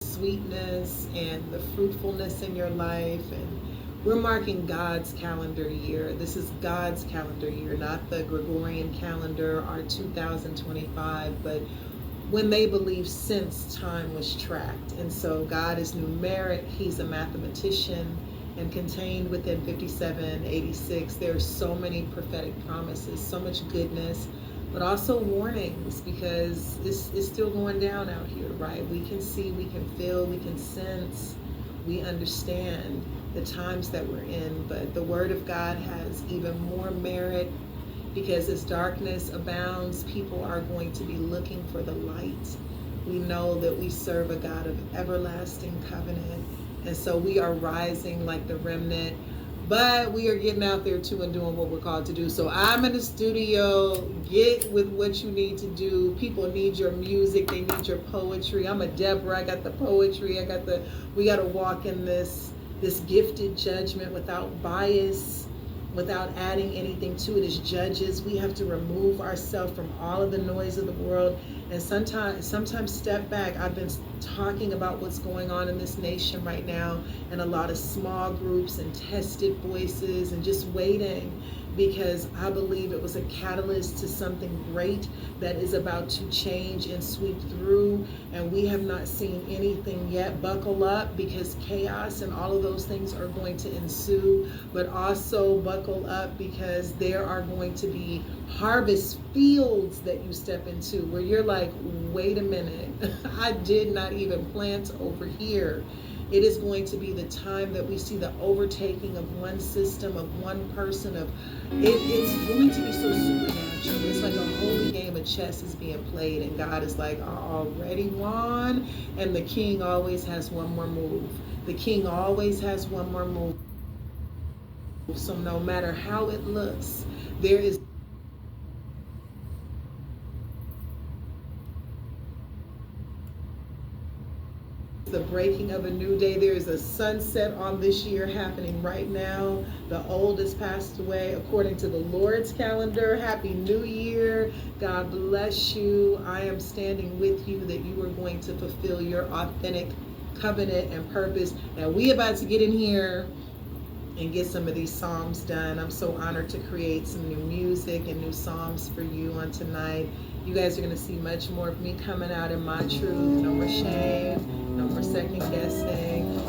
sweetness and the fruitfulness in your life. And we're marking God's calendar year. This is God's calendar year, not the Gregorian calendar, our 2025, but when they believe since time was tracked. And so God is numeric, He's a mathematician, and contained within 5786, there are so many prophetic promises, so much goodness, but also warnings, because it's still going down out here, right? We can see, we can feel, we can sense, we understand the times that we're in, but the Word of God has even more merit, because as darkness abounds, people are going to be looking for the light. We know that we serve a God of everlasting covenant, and so we are rising like the remnant, but we are getting out there too and doing what we're called to do. So I'm in the studio. Get with what you need to do. People need your music. They need your poetry. I'm a Deborah. I got the poetry. We got to walk in this gifted judgment without bias, without adding anything to it. As judges, we have to remove ourselves from all of the noise of the world, and sometimes step back. I've been talking about what's going on in this nation right now, and a lot of small groups and tested voices, and just waiting, because I believe it was a catalyst to something great that is about to change and sweep through, and we have not seen anything yet. Buckle up, because chaos and all of those things are going to ensue, but also buckle up, because there are going to be harvest fields that you step into where you're like, wait a minute, I did not even plant over here. It is going to be the time that we see the overtaking of one system, of one person, it's going to be so supernatural. It's like a holy game of chess is being played, and God is like, I already won, and the king always has one more move. The king always has one more move. So no matter how it looks, there is the breaking of a new day. There is a sunset on this year happening right now. The old has passed away according to the Lord's calendar. Happy New Year. God bless you. I am standing with you that you are going to fulfill your authentic covenant and purpose. Now we about to get in here and get some of these psalms done. I'm so honored to create some new music and new psalms for you on tonight. You guys are going to see much more of me coming out in my truth. No more shame, no more second guessing,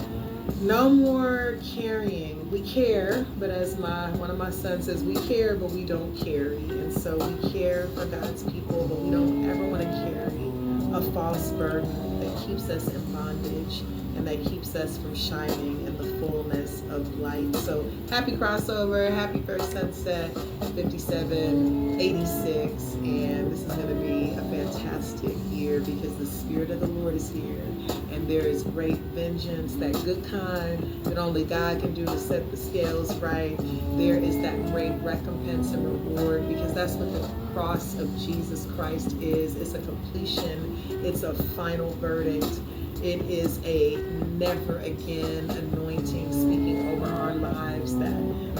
no more carrying. We care, but as one of my sons says, we care, but we don't carry. And so we care for God's people, but we don't ever want to carry a false burden that keeps us in bondage and that keeps us from shining in the fullness of light. So happy crossover, happy first sunset, 5786, and this is going to be a fantastic year, because the Spirit of the Lord is here, and there is great vengeance, that good kind that only God can do to set the scales right. There is that great recompense and reward, because that's what the cross of Jesus Christ is. It's a completion. It's a final verdict. It is a never again anointing speaking over our lives, that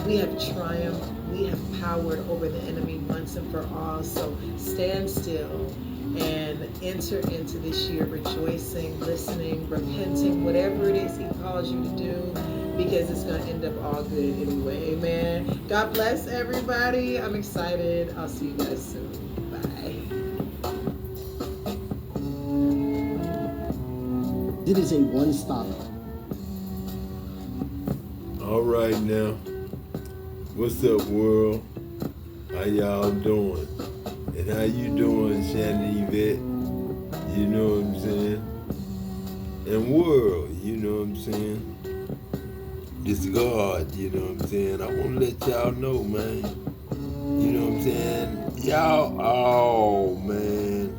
we have triumphed, we have powered over the enemy once and for all. So stand still and enter into this year rejoicing, listening, repenting, whatever it is He calls you to do, because it's going to end up all good anyway. Amen. God bless everybody. I'm excited. I'll see you guys soon. Bye. It is a one-stop. All right now. What's up, world? How y'all doing? And how you doing, Shannon Yvette? You know what I'm saying? And world, you know what I'm saying? This God, you know what I'm saying? I want to let y'all know, man. You know what I'm saying? Y'all, oh, man.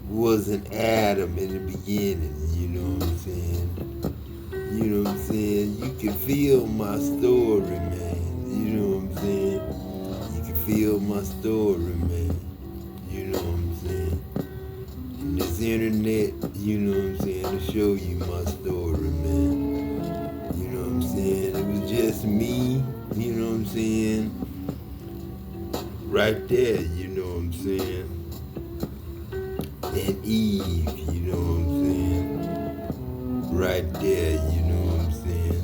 Was an Adam in the beginning, you know what I'm saying? You know what I'm saying? You can feel my story, man. You know what I'm saying? You can feel my story, man. You know what I'm saying? And this internet, you know what I'm saying, to show you my story, man. You know what I'm saying? It was just me, you know what I'm saying? Right there, you know what I'm saying? And Eve, you know what I'm saying? right there, you know what I'm saying?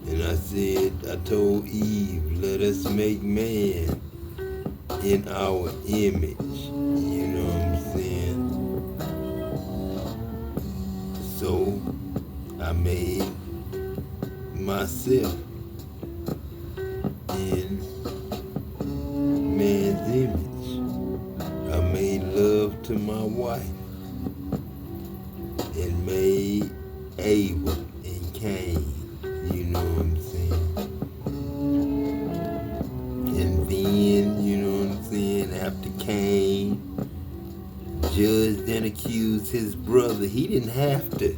And I told Eve, let us make man in our image, you know what I'm saying? So I made myself in man's image. I made love to my wife and made Abel and Cain, you know what I'm saying? And then, you know what I'm saying, after Cain judged and accused his brother, he didn't have to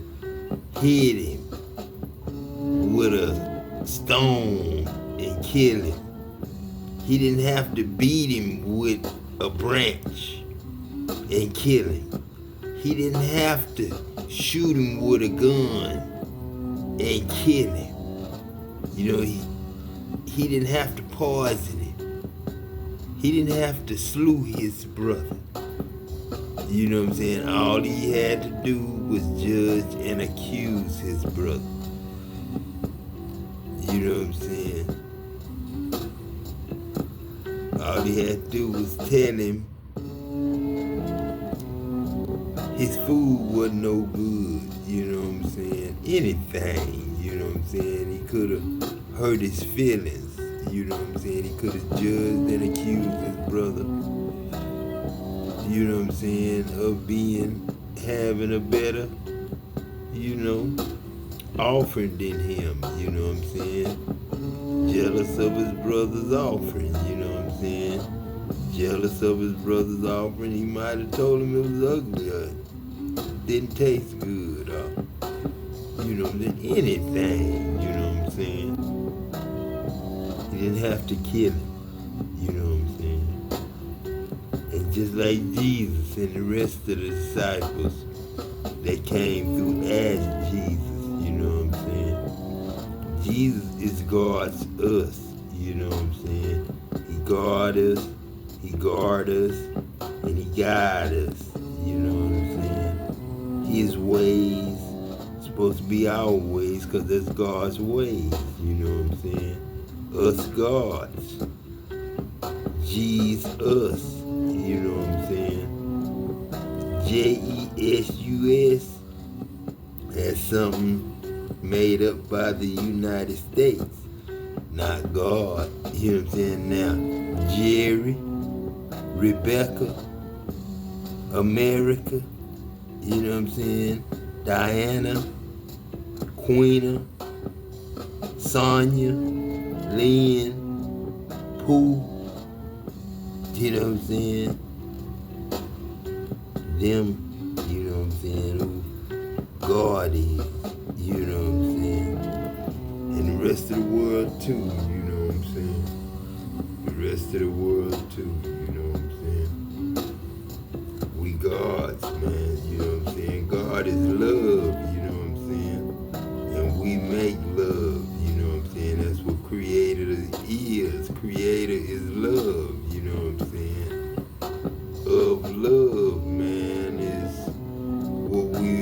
hit him with a stone and kill him. He didn't have to beat him with a branch and kill him. He didn't have to shoot him with a gun and kill him. You know, he didn't have to poison him. He didn't have to slew his brother. You know what I'm saying? All he had to do was judge and accuse his brother. You know what I'm saying? All he had to do was tell him his food wasn't no good, you know what I'm saying? Anything, you know what I'm saying? He could have hurt his feelings, you know what I'm saying? He could have judged and accused his brother, you know what I'm saying, of having a better, you know, offering than him, you know what I'm saying? Jealous of his brother's offering, you know what I'm saying? Jealous of his brother's offering, he might have told him it was ugly or didn't taste good or, you know, anything, you know what I'm saying? He didn't have to kill him, you know what I'm saying? And just like Jesus and the rest of the disciples that came through as Jesus, you know what I'm saying? Jesus is God's us, you know what I'm saying? He guard us, and he guide us, you know what I'm saying? His ways supposed to be our ways because that's God's ways, you know what I'm saying? Us gods. Jesus, you know what I'm saying? Jesus, that's something made up by the United States, not God, you know what I'm saying? Now, Jerry, Rebecca, America, you know what I'm saying? Diana, Queena, Sonia, Lynn, Pooh, you know what I'm saying? Them, you know what I'm saying, who God is, you know what I'm saying? And the rest of the world too, you know what I'm saying? The rest of the world too, you know what I'm saying? We gods, man, you know what I'm saying? God is love, you know what I'm saying? And we make love, you know what I'm saying? That's what Creator is. Creator is love, you know what I'm saying? Of love, man, is what we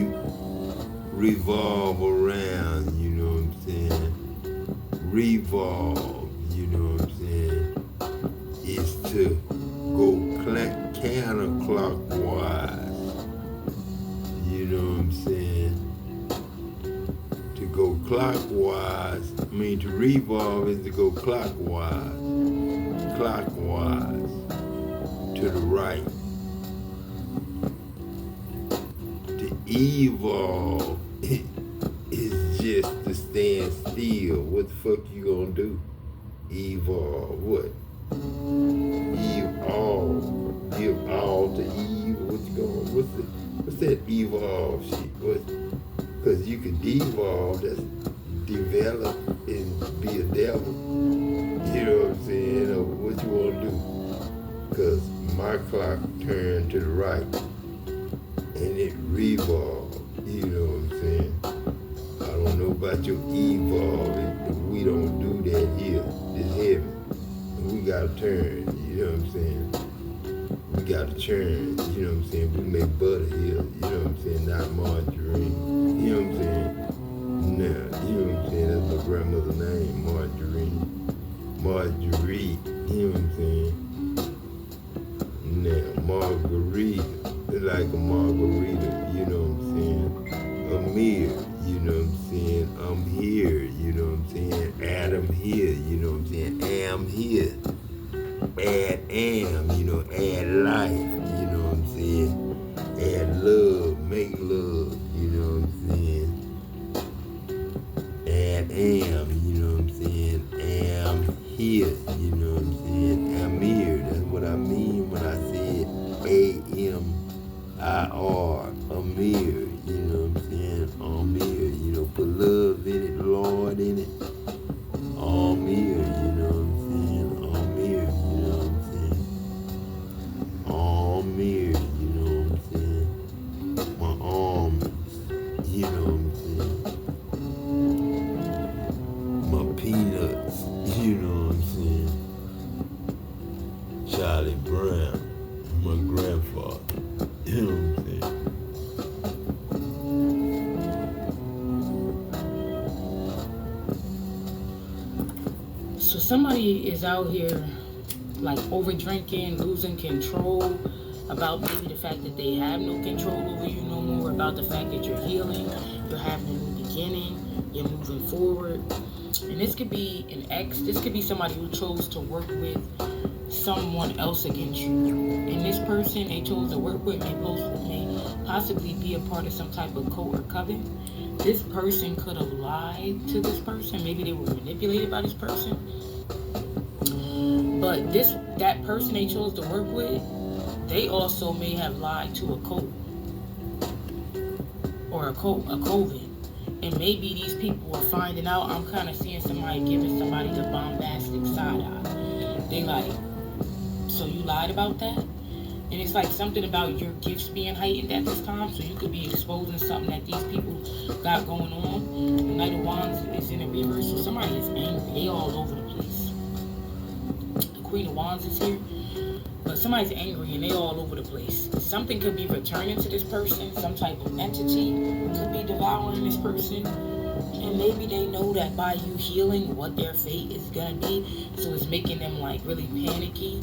revolve around, you know what I'm saying? Revolve, you know what I'm saying? Is to go counterclockwise, you know what I'm saying? To go clockwise, to revolve is to go clockwise to the right. To evolve is just to stand still. What the fuck you gonna do? Evolve, what? Give all to Eve. What you going? What's that evolve shit? What? Because you can devolve, that's develop and be a devil. You know what I'm saying? Or what you want to do? Because my clock turned to the right and it revolved. You know what I'm saying? I don't know about your evolving, but we don't do that here. It's heaven. We gotta turn, you know what I'm saying? We gotta churn, you know what I'm saying? We make butter here, you know what I'm saying? Not margarine. You know what I'm saying? Now, you know what I'm saying? That's my grandmother's name, Marjorie. Marguerite, you know what I'm saying? Now, Margarita, like a margarita, you know what I'm saying? Amir, you know what I'm saying? I'm here, you know what I'm saying? Adam here, you know what I'm saying? Am here. Add am, you know, add life, you know what I'm saying? Add love, make love, you know what I'm saying? Add am, you know what I'm saying? Am here, you know what I'm saying? Amir, that's what I mean when I said A-M-I-R, Amir, you know what I'm saying? Amir, you know, put love in it, Lord in it. Amir, you know what I'm saying? Amir, you know what I'm saying? Amir, you know what I'm saying? My arms, you know what I'm saying? My peanuts, you know what I'm saying? Charlie Brown, my grandfather, you know what I'm saying? So somebody is out here like over drinking, losing control about maybe the fact that they have no control over you no more, about the fact that you're healing, you're having a new beginning, you're moving forward. And this could be an ex, this could be somebody who chose to work with someone else against you. And this person they chose to work with may possibly be a part of some type of cult or coven. This person could have lied to this person. Maybe they were manipulated by this person. But that person they chose to work with, they also may have lied to a cult or a coven. And maybe these people are finding out. I'm kind of seeing somebody giving somebody the bombastic side eye. They like, so you lied about that? And it's like something about your gifts being heightened at this time, so you could be exposing something that these people got going on. The Knight of Wands is in the reverse, so somebody is angry. They all over the place. The Queen of Wands is here, but somebody's angry and they all over the place. Something could be returning to this person. Some type of entity could be devouring this person. And maybe they know that by you healing what their fate is gonna be, so it's making them like really panicky.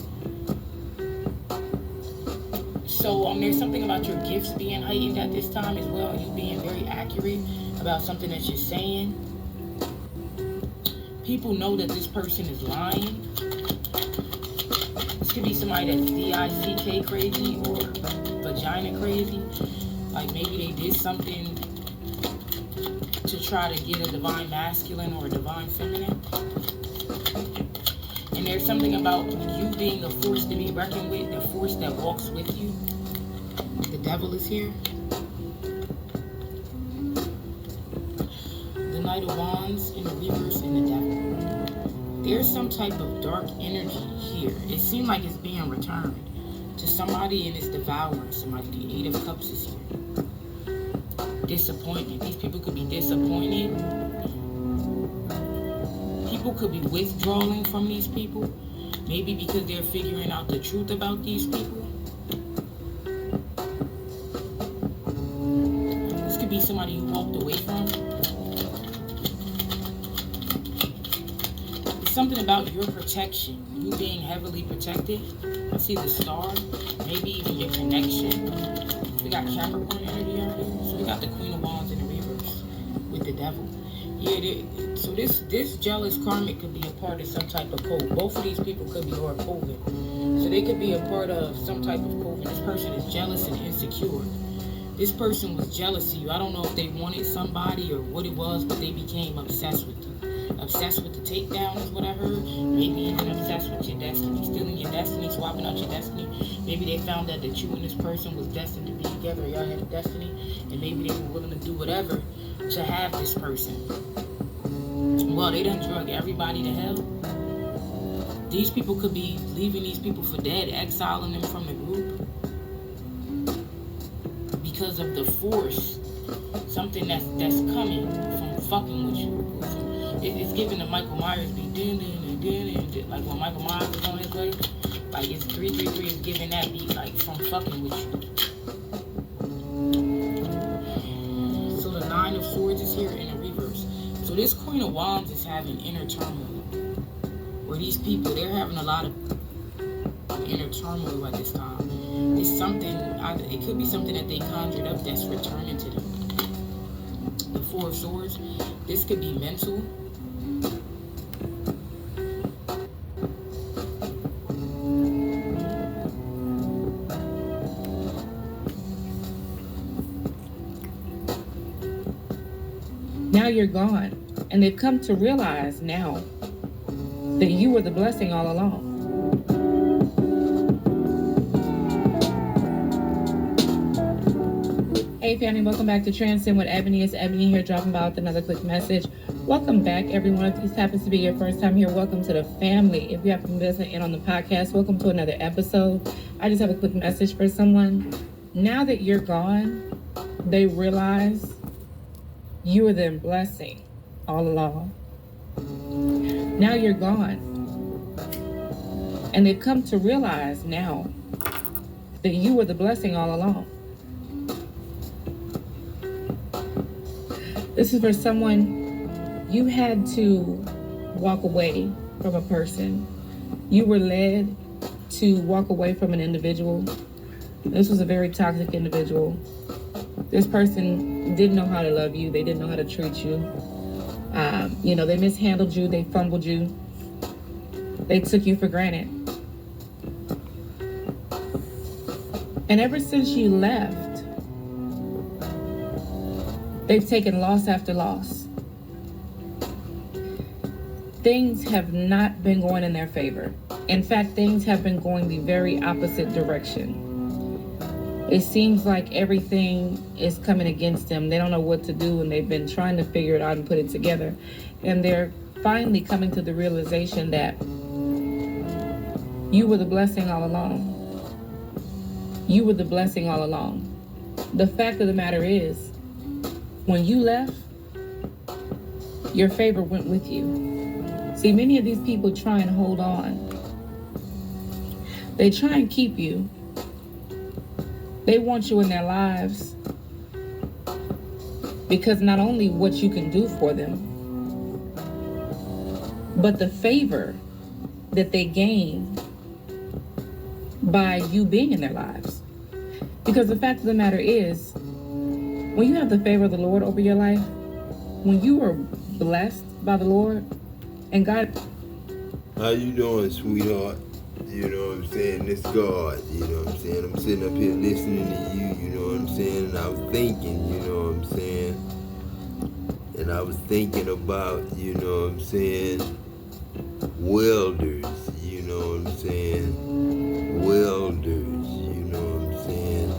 So there's something about your gifts being heightened at this time as well. You being very accurate about something that you're saying. People know that this person is lying. This could be somebody that's D-I-C-K crazy or vagina crazy. Like maybe they did something to try to get a divine masculine or a divine feminine. And there's something about you being a force to be reckoned with, a force that walks with you. The devil is here. The Knight of Wands in the reverse and the devil. There's some type of dark energy here. It seems like it's being returned to somebody and it's devouring somebody. The Eight of Cups is here. Disappointment. These people could be disappointed. People could be withdrawing from these people. Maybe because they're figuring out the truth about these people. This could be somebody you walked away from. It's something about your protection. You being heavily protected. I see the star. Maybe even your connection. We got Capricorn energy out here. So we got the Queen of Wands in the reverse with the devil. Yeah, so this jealous karmic could be a part of some type of cult. Both of these people could be or a coven. So they could be a part of some type of coven. This person is jealous and insecure. This person was jealous of you. I don't know if they wanted somebody or what it was, but they became obsessed with you. Obsessed with the takedown is what I heard. Maybe even obsessed with your destiny. Stealing your destiny, swapping out your destiny. Maybe they found out that you and this person was destined to be together. Y'all had a destiny. And maybe they were willing to do whatever to have this person. Well, they done drug everybody to hell. These people could be leaving these people for dead, exiling them from the group. Because of the force. Something that's coming from fucking with you. It's giving the Michael Myers beat, like when Michael Myers was on his way, like it's 333 is giving that beat like from fucking with you. So the Nine of here in the reverse. So this Queen of Wands is having inner turmoil. Where these people, they're having a lot of inner turmoil at this time. It's something, it could be something that they conjured up that's returning to them. The Four of Swords, this could be mental. Now you're gone, and they've come to realize now that you were the blessing all along. Hey family, welcome back to Transcend with Ebony. It's Ebony here dropping by with another quick message. Welcome back, everyone. If this happens to be your first time here, welcome to the family. If you haven't been listening in on the podcast, welcome to another episode. I just have a quick message for someone. Now that you're gone, they realize you were the blessing all along. Now you're gone. And they've come to realize now that you were the blessing all along. This is for someone, you had to walk away from a person. You were led to walk away from an individual. This was a very toxic individual. This person didn't know how to love you. They didn't know how to treat you. They mishandled you. They fumbled you. They took you for granted. And ever since you left, they've taken loss after loss. Things have not been going in their favor. In fact, things have been going the very opposite direction. It seems like everything is coming against them. They don't know what to do, and they've been trying to figure it out and put it together. And they're finally coming to the realization that you were the blessing all along. You were the blessing all along. The fact of the matter is, when you left, your favor went with you. See, many of these people try and hold on. They try and keep you. They want you in their lives because not only what you can do for them, but the favor that they gain by you being in their lives. Because the fact of the matter is, when you have the favor of the Lord over your life, when you are blessed by the Lord, and God... How you doing, sweetheart? You know what I'm saying? It's God, you know what I'm saying? I'm sitting up here listening to you, you know what I'm saying? And I was thinking, you know what I'm saying? And I was thinking about, you know what I'm saying, welders, you know what I'm saying? Welders, you know what I'm saying?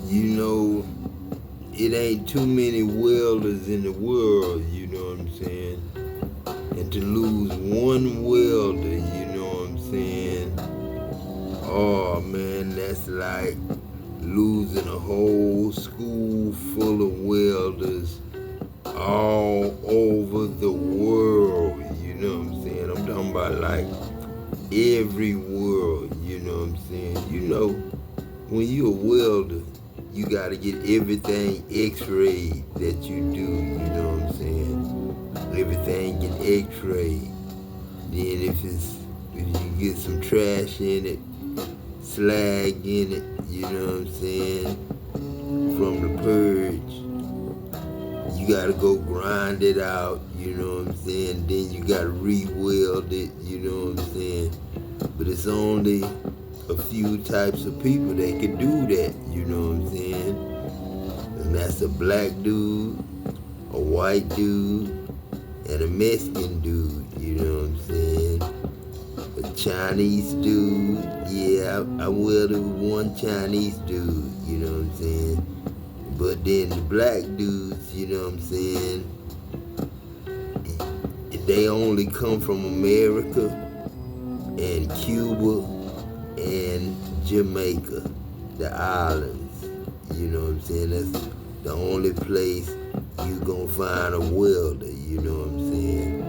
You know, it ain't too many welders in the world, you know what I'm saying? And to lose one welder, you know what I'm saying? Oh man, that's like losing a whole school full of welders all over the world, you know what I'm saying? I'm talking about like every world, you know what I'm saying? You know, when you're a welder, you gotta get everything x-rayed that you do, you know what I'm saying? Everything get x-rayed. Then if you get some trash in it, slag in it, you know what I'm saying, from the purge, you gotta go grind it out, you know what I'm saying, then you gotta re-weld it, you know what I'm saying, but it's only a few types of people that can do that, you know what I'm saying, and that's a black dude, a white dude, and a Mexican dude, you know what I'm saying, a Chinese dude, yeah, I welded with one Chinese dude, you know what I'm saying, but then the black dudes, you know what I'm saying, they only come from America and Cuba and Jamaica, the islands, you know what I'm saying, that's the only place you gonna find a welder, you know what I'm saying.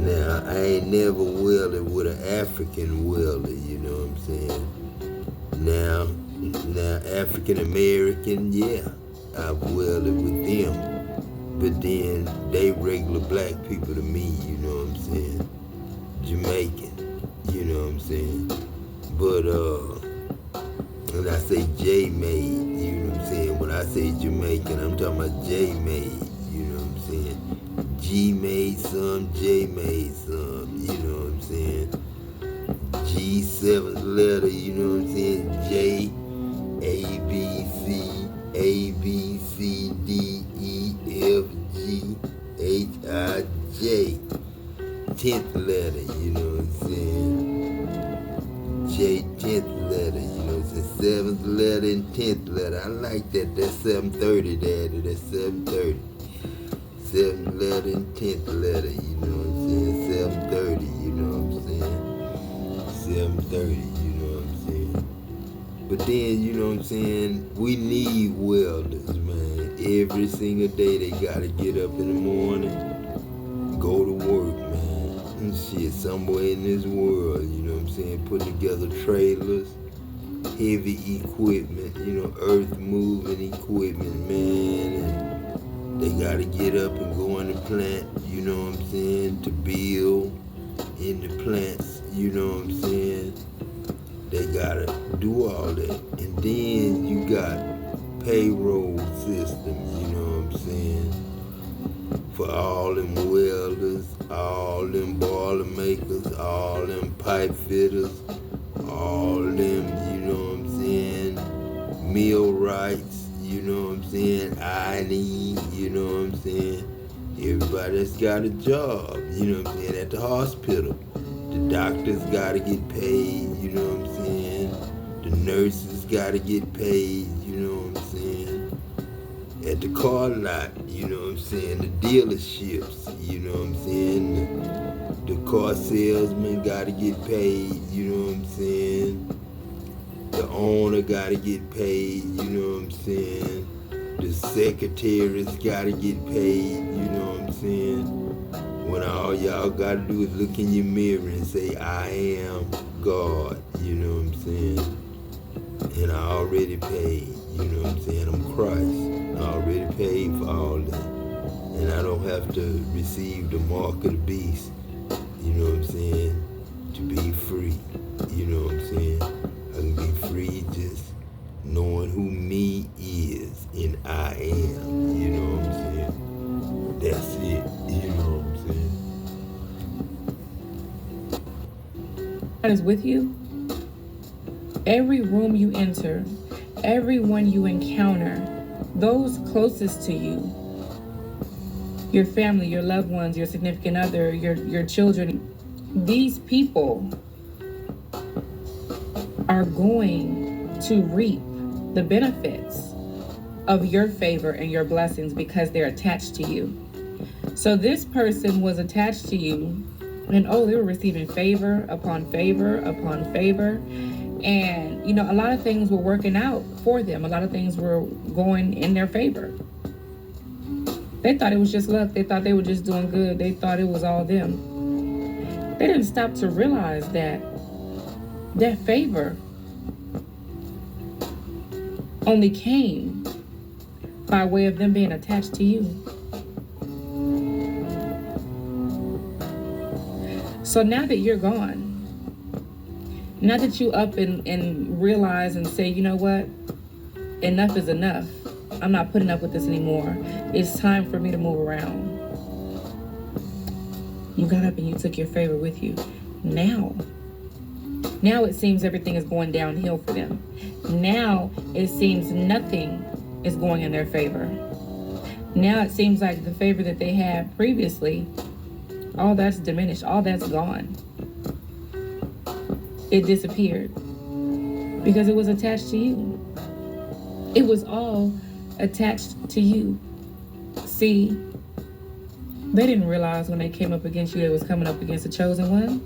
Now, I ain't never welded with an African welder, you know what I'm saying. Now African American, yeah, I've welded with them, but then they regular black people to me, you know what I'm saying? Jamaican, you know what I'm saying? But when I say J-Made, you know what I'm saying? When I say Jamaican, I'm talking about J-Made, you know what I'm saying? G made some, J made some, you know what I'm saying? G seventh letter, you know what I'm saying? J, A, B, C, A, B, C, D, E, F, G, H, I, J. 10th letter, you know what I'm saying? J, 10th letter, you know what I'm saying? 7th letter and 10th letter. I like that. That's 730, Daddy. That's 730. 7th letter and 10th letter, you know what I'm saying? 730, you know what I'm saying? 730, you know what I'm saying? But then, you know what I'm saying? We need welders, man. Every single day they gotta get up in the morning, go to work, man. And shit, somewhere in this world, you know what I'm saying? Putting together trailers, heavy equipment, you know, earth moving equipment, man. And they gotta get up and go in the plant, you know what I'm saying, to build in the plants, you know what I'm saying. They gotta do all that. And then you got payroll systems, you know what I'm saying, for all them welders, all them boiler makers, all them pipe fitters, all them, you know what I'm saying, millwrights, you know what I'm saying, I&E, you know what I'm saying. Everybody that's got a job, you know what I'm saying, at the hospital. The doctors gotta get paid, you know what I'm saying. The nurses gotta get paid, you know what I'm saying. At the car lot, you know what I'm saying, the dealerships, you know what I'm saying. The car salesman gotta get paid, you know what I'm saying. The owner gotta get paid, you know what I'm saying. The secretaries gotta get paid, you know what I'm saying. When all y'all gotta do is look in your mirror and say, I am God, you know what I'm saying. And I already paid, you know what I'm saying. I'm Christ. I already paid for all that. And I don't have to receive the mark of the beast, you know what I'm saying, to be free, you know what I'm saying. I can be free just knowing who me is and I am, you know what I'm saying. That's it, you know what I'm saying. God is with you. Every room you enter, everyone you encounter, those closest to you, your family, your loved ones, your significant other, your children, these people are going to reap the benefits of your favor and your blessings because they're attached to you. So this person was attached to you, and they were receiving favor upon favor upon favor. And, you know, a lot of things were working out for them. A lot of things were going in their favor. They thought it was just luck. They thought they were just doing good. They thought it was all them. They didn't stop to realize that that favor only came by way of them being attached to you. So now that you're gone, now that you up and realize and say, you know what, enough is enough. I'm not putting up with this anymore. It's time for me to move around. You got up and you took your favor with you. Now it seems everything is going downhill for them. Now it seems nothing is going in their favor. Now it seems like the favor that they had previously, all that's diminished, all that's gone. It disappeared because it was attached to you. It was all attached to you. See, they didn't realize when they came up against you, they was coming up against the chosen one.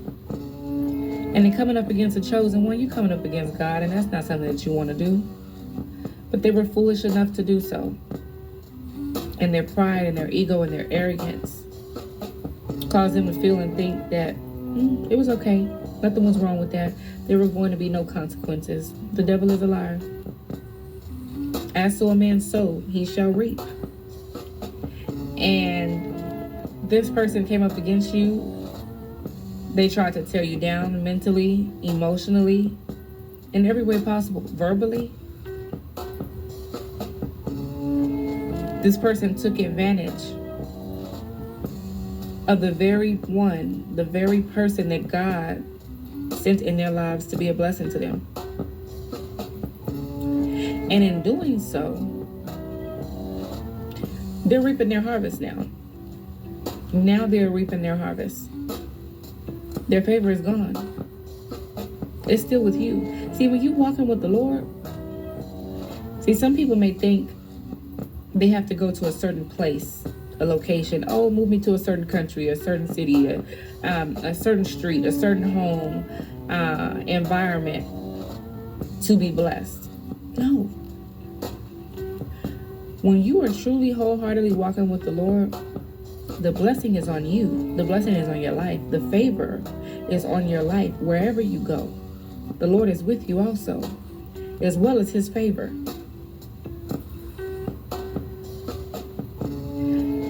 And then coming up against the chosen one, you're coming up against God, and that's not something that you want to do. But they were foolish enough to do so. And their pride and their ego and their arrogance caused them to feel and think that it was okay. Nothing was wrong with that. There were going to be no consequences. The devil is a liar. As so a man sow, he shall reap. and this person came up against you. They tried to tear you down mentally, emotionally, in every way possible, verbally. This person took advantage of the very person that God sent in their lives to be a blessing to them. And in doing so, they're reaping their harvest now. Now they're reaping their harvest. Their favor is gone. It's still with you. See, when you're walking with the Lord, some people may think they have to go to a certain place, a location. Oh, move me to a certain country, a certain city, a certain street, a certain home, environment to be blessed. No. When you are truly wholeheartedly walking with the Lord, the blessing is on you. The blessing is on your life. The favor is on your life wherever you go. The Lord is with you also, as well as his favor.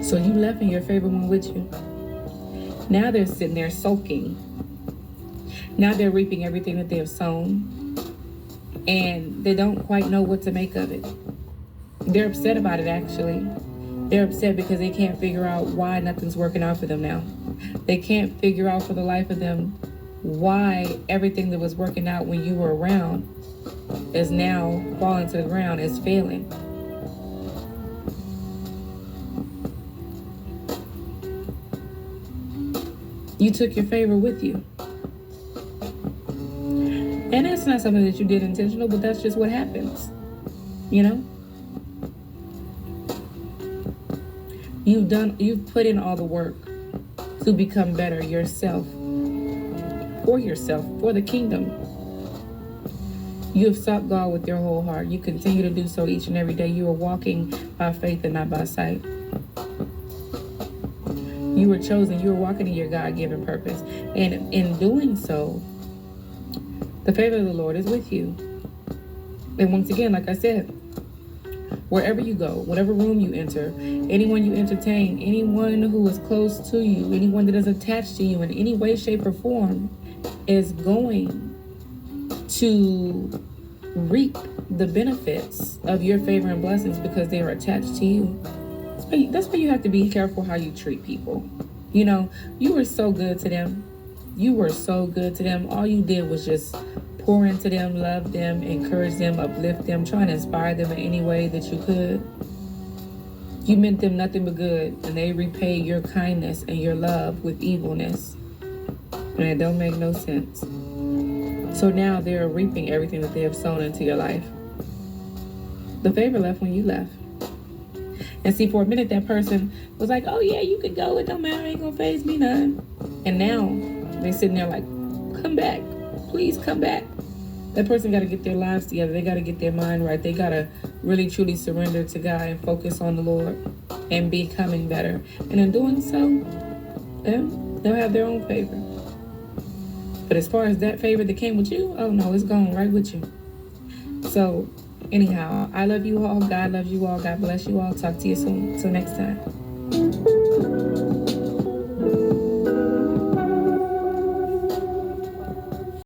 So you left and your favor went with you. Now they're sitting there soaking. Now they're reaping everything that they have sown, and they don't quite know what to make of it. They're upset about it, actually. They're upset because they can't figure out why nothing's working out for them now. They can't figure out for the life of them why everything that was working out when you were around is now falling to the ground, is failing. You took your favor with you. And that's not something that you did intentional, but that's just what happens. You know? You've put in all the work to become better yourself, for the kingdom. You have sought God with your whole heart. You continue to do so each and every day. You are walking by faith and not by sight. You were chosen. You were walking in your God-given purpose. And in doing so, the favor of the Lord is with you. And once again, like I said, wherever you go, whatever room you enter, anyone you entertain, anyone who is close to you, anyone that is attached to you in any way, shape, or form is going to reap the benefits of your favor and blessings because they are attached to you. That's why you have to be careful how you treat people. You know, you were so good to them. You were so good to them. All you did was just pour into them, love them, encourage them, uplift them, try and inspire them in any way that you could. You meant them nothing but good, and they repaid your kindness and your love with evilness. And it don't make no sense. So now they're reaping everything that they have sown into your life. The favor left when you left. And see, for a minute, that person was like, oh yeah, you could go, it don't matter, it ain't gonna faze me none. And now they're sitting there like, come back, please come back. That person got to get their lives together. They got to get their mind right. They got to really truly surrender to God and focus on the Lord and becoming better. And in doing so, they'll have their own favor. But as far as that favor that came with you, oh no, it's gone right with you. So anyhow, I love you all. God loves you all. God bless you all. Talk to you soon. Till next time.